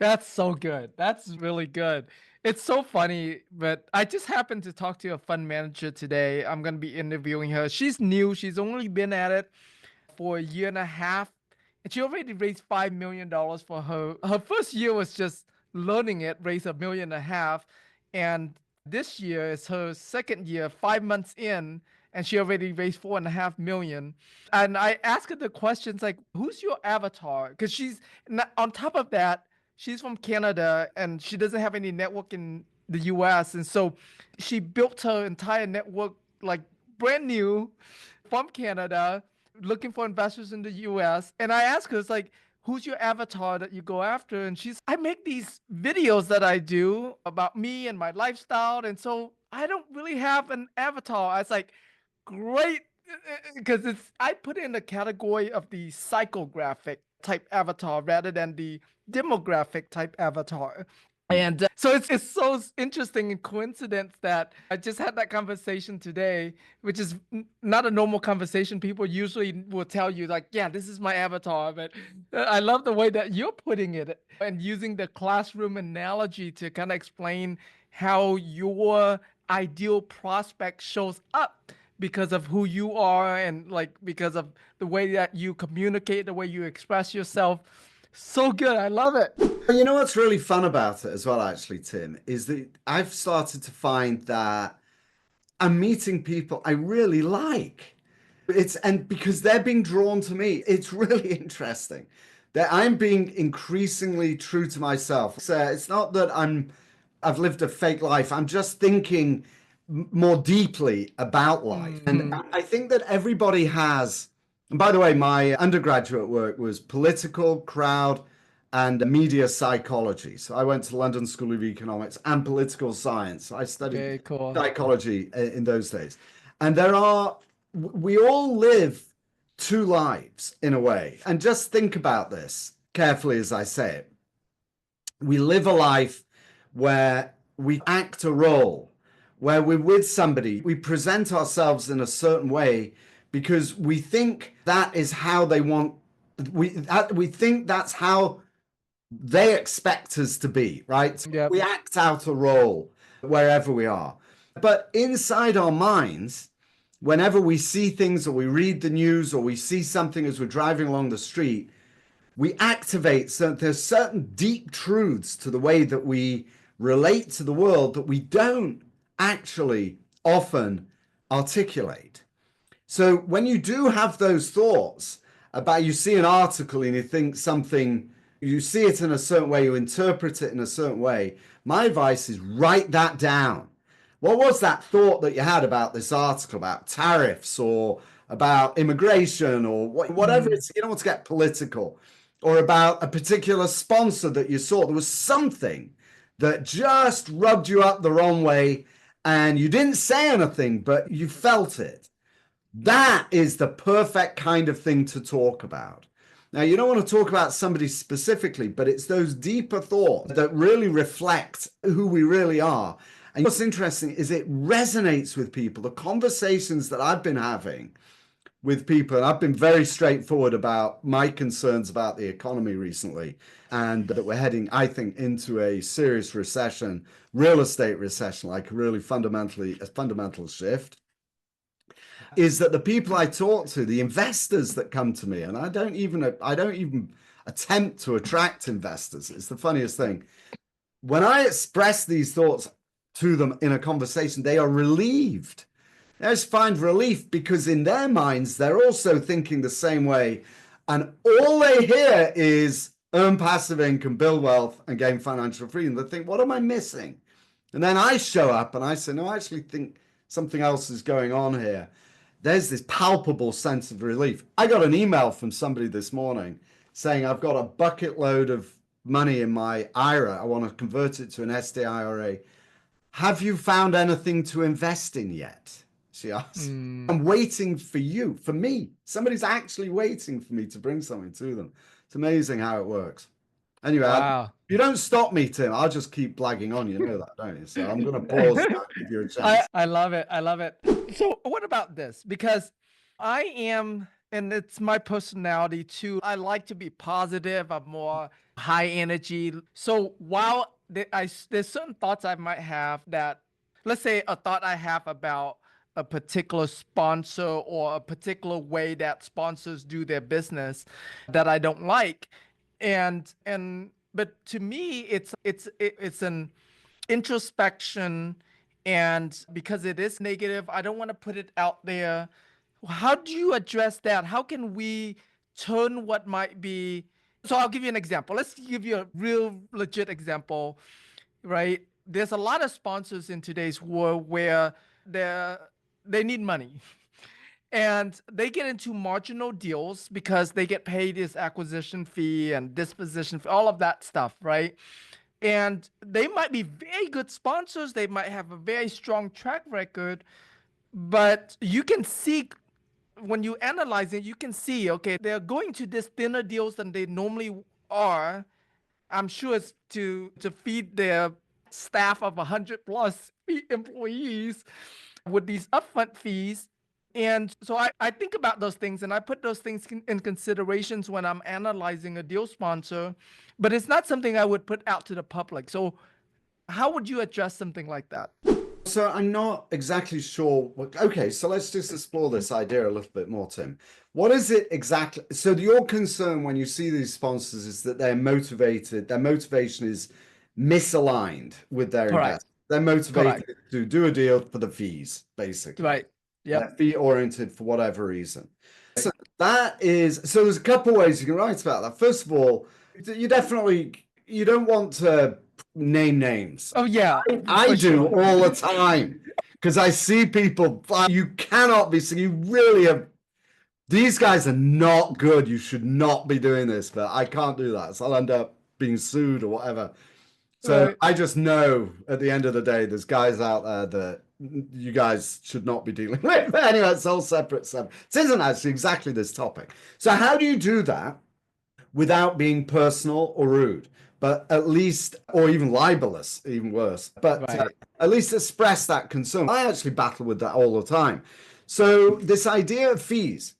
That's so good. That's really good. It's so funny, but I just happened to talk to a fund manager today. I'm going to be interviewing her. She's new. She's only been at it for a year and a half, and she already raised $5 million for her. Her first year was just learning it, raised 1.5 million, and this year is her second year, 5 months in, and she already raised 4.5 million. And I asked her the questions like, "Who's your avatar?" Because on top of that, she's from Canada and she doesn't have any network in the US. And so she built her entire network like brand new from Canada, looking for investors in the US. And I asked her, it's like, who's your avatar that you go after? And I make these videos that I do about me and my lifestyle. And so I don't really have an avatar. I was like, great. Because I put it in the category of the psychographic type avatar rather than the demographic type avatar. And so it's so interesting and coincidence that I just had that conversation today, which is not a normal conversation. People usually will tell you like, yeah, this is my avatar. But I love the way that you're putting it and using the classroom analogy to kind of explain how your ideal prospect shows up because of who you are and like because of the way that you communicate, the way you express yourself. So good. I love it. You know what's really fun about it as well, actually, Tim, is that I've started to find that I'm meeting people I really like. And because they're being drawn to me, it's really interesting that I'm being increasingly true to myself. So it's not that I've lived a fake life. I'm just thinking more deeply about life. And Mhm. I think that everybody has, and by the way, my undergraduate work was political, crowd, and media psychology. So I went to London School of Economics and political science. I studied Very cool. psychology in those days. And we all live two lives in a way. And just think about this carefully as I say it. We live a life where we act a role, where we're with somebody, we present ourselves in a certain way because we think that is how they want, we think that's how they expect us to be, right? So Yep. we act out a role wherever we are. But inside our minds, whenever we see things or we read the news or we see something as we're driving along the street, we activate there's certain deep truths to the way that we relate to the world that we don't actually often articulate. So when you do have those thoughts about, you see an article and you think something, you see it in a certain way, you interpret it in a certain way, my advice is write that down. What was that thought that you had about this article, about tariffs or about immigration or whatever Mm. it's, you don't want to get political, or about a particular sponsor that you saw. There was something that just rubbed you up the wrong way and you didn't say anything, but you felt it. That is the perfect kind of thing to talk about. Now, you don't want to talk about somebody specifically, but it's those deeper thoughts that really reflect who we really are. And what's interesting is it resonates with people. The conversations that I've been having with people, and I've been very straightforward about my concerns about the economy recently, and that we're heading, I think, into a serious recession, real estate recession, like a fundamental shift, is that the people I talk to, the investors that come to me, and I don't even attempt to attract investors. It's the funniest thing. When I express these thoughts to them in a conversation, they are relieved. They just find relief because in their minds, they're also thinking the same way. And all they hear is earn passive income, build wealth, and gain financial freedom. They think, what am I missing? And then I show up and I say, no, I actually think something else is going on here. There's this palpable sense of relief. I got an email from somebody this morning saying, I've got a bucket load of money in my IRA. I want to convert it to an SDIRA. Have you found anything to invest in yet? She asked. Mm. I'm waiting for you, for me. Somebody's actually waiting for me to bring something to them. It's amazing how it works. Anyway, Wow. if you don't stop me, Tim, I'll just keep blagging on. You know that, don't you? So I'm going to pause now and give you a I chance. I love it. I love it. So what about this? Because I am and it's my personality too. I like to be positive. I'm more high energy. So while there's certain thoughts I might have that, let's say a thought I have about a particular sponsor or a particular way that sponsors do their business that I don't like, and but to me it's an introspection, and because it is negative, I don't want to put it out there. How do you address that? How can we turn what might be? So I'll give you an example. Let's give you a real legit example, right? There's a lot of sponsors in today's world where they they need money and they get into marginal deals because they get paid this acquisition fee and disposition fee, all of that stuff, right? And they might be very good sponsors, they might have a very strong track record, but you can see when you analyze it, you can see, okay, they're going to this thinner deals than they normally are. I'm sure it's to feed their staff of 100 plus employees with these upfront fees. And so I think about those things and I put those things in considerations when I'm analyzing a deal sponsor, but it's not something I would put out to the public. So how would you address something like that? So I'm not exactly sure. Okay, so let's just explore this idea a little bit more, Tim. What is it exactly? So your concern when you see these sponsors is that they're motivated, their motivation is misaligned with their Correct. investment. They're Correct. motivated to do a deal for the fees, basically. Right. They're Yep. fee oriented for whatever reason. So that is, so there's a couple ways you can write about that. First of all, you don't want to name names. Oh yeah, I for do sure. all the time because I see people. You cannot be. So you really have. These guys are not good. You should not be doing this, but I can't do that. So I'll end up being sued or whatever. So Right. I just know at the end of the day, there's guys out there that you guys should not be dealing with. But anyway, it's all separate. It isn't actually exactly this topic. So how do you do that without being personal or rude? But at least, or even libelous, even worse. But Right. at least express that concern. I actually battle with that all the time. So this idea of fees,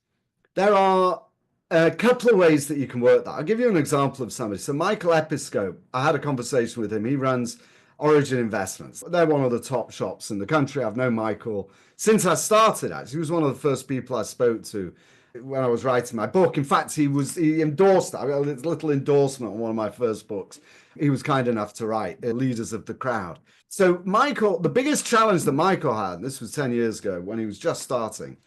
there are a couple of ways that you can work that. I'll give you an example of somebody. So Michael Episcope, I had a conversation with him. He runs Origin Investments. They're one of the top shops in the country. I've known Michael since I started, actually. He was one of the first people I spoke to when I was writing my book. In fact, he endorsed that. I got a little endorsement on one of my first books. He was kind enough to write Leaders of the Crowd. So Michael, the biggest challenge that Michael had, and this was 10 years ago when he was just starting,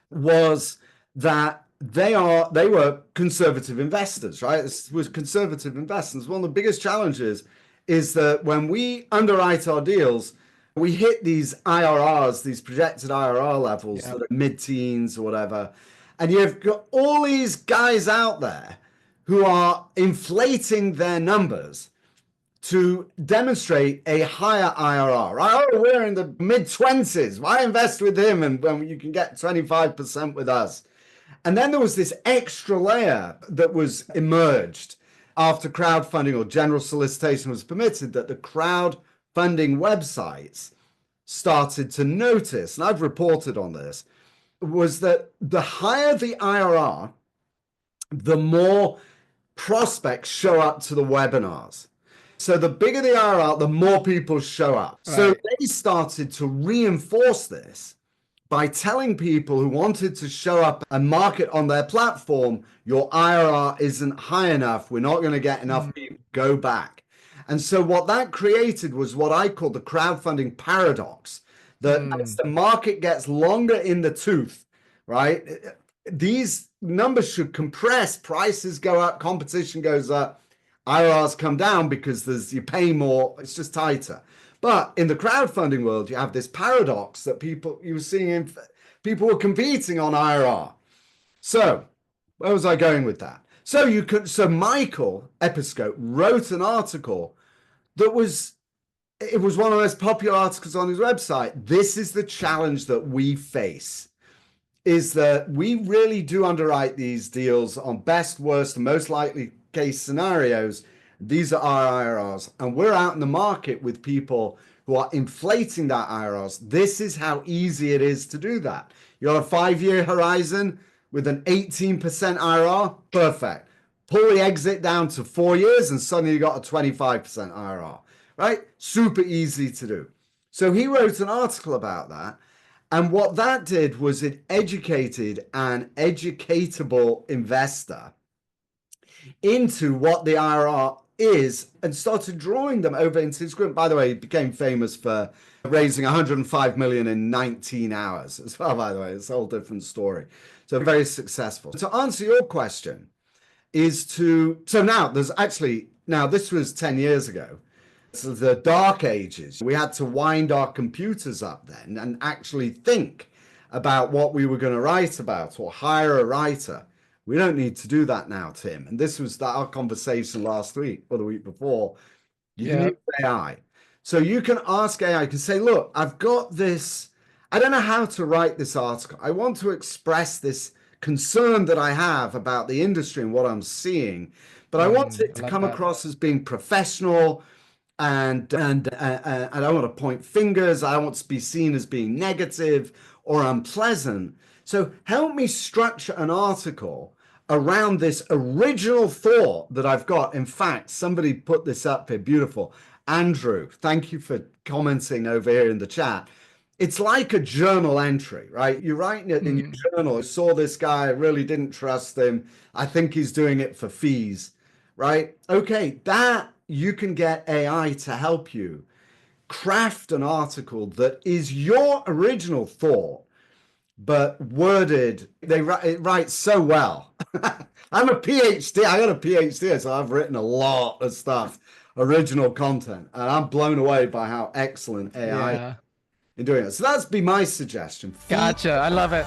was that they were conservative investors, right? This was conservative investors. One of the biggest challenges is that when we underwrite our deals, we hit these IRRs, these projected IRR levels Yeah. that are mid-teens or whatever, and you've got all these guys out there who are inflating their numbers to demonstrate a higher IRR, right? Oh, we're in the mid-20s. Why invest with him and when you can get 25% with us? And then there was this extra layer that was emerged after crowdfunding or general solicitation was permitted, that the crowdfunding websites started to notice, and I've reported on this, was that the higher the IRR, the more prospects show up to the webinars. So the bigger the IRR, the more people show up. So Right. they started to reinforce this by telling people who wanted to show up and market on their platform, your IRR isn't high enough. We're not going to get enough people. Go back. And so what that created was what I call the crowdfunding paradox, that as Mm. the market gets longer in the tooth, right, these numbers should compress, prices go up, competition goes up, IRRs come down because you pay more, it's just tighter. But in the crowdfunding world, you have this paradox that you were seeing people were competing on IRR. So where was I going with that? So Michael Episcope wrote an article that it was one of the most popular articles on his website. This is the challenge that we face, is that we really do underwrite these deals on best, worst, and most likely case scenarios. These are our IRRs, and we're out in the market with people who are inflating that IRRs. This is how easy it is to do that. You're a 5-year horizon. with an 18% IRR, perfect. Pull the exit down to 4 years and suddenly you got a 25% IRR, right? Super easy to do. So he wrote an article about that. And what that did was it educated an educatable investor into what the IRR is and started drawing them over into his group. By the way, he became famous for raising 105 million in 19 hours as well, by the way. It's a whole different story. So very successful. To answer your question is so now there's actually, now this was 10 years ago. So the dark ages, we had to wind our computers up then and actually think about what we were going to write about or hire a writer. We don't need to do that now, Tim. And this was our conversation last week or the week before. You can Yeah. use AI. So you can ask AI, you can say, look, I've got this. I don't know how to write this article. I want to express this concern that I have about the industry and what I'm seeing, but I want it I to love come that. across as being professional and I don't want to point fingers. I don't want to be seen as being negative or unpleasant. So help me structure an article around this original thought that I've got. In fact, somebody put this up here, beautiful. Andrew, thank you for commenting over here in the chat. It's like a journal entry, right? You're writing it in your Mm, journal. I saw this guy, really didn't trust him. I think he's doing it for fees, right? Okay, that you can get AI to help you craft an article that is your original thought, but worded. It writes so well. I'm a PhD. I got a PhD, so I've written a lot of stuff, original content, and I'm blown away by how excellent AI is yeah. in doing it. So that's be my suggestion. Feed Gotcha. I love it.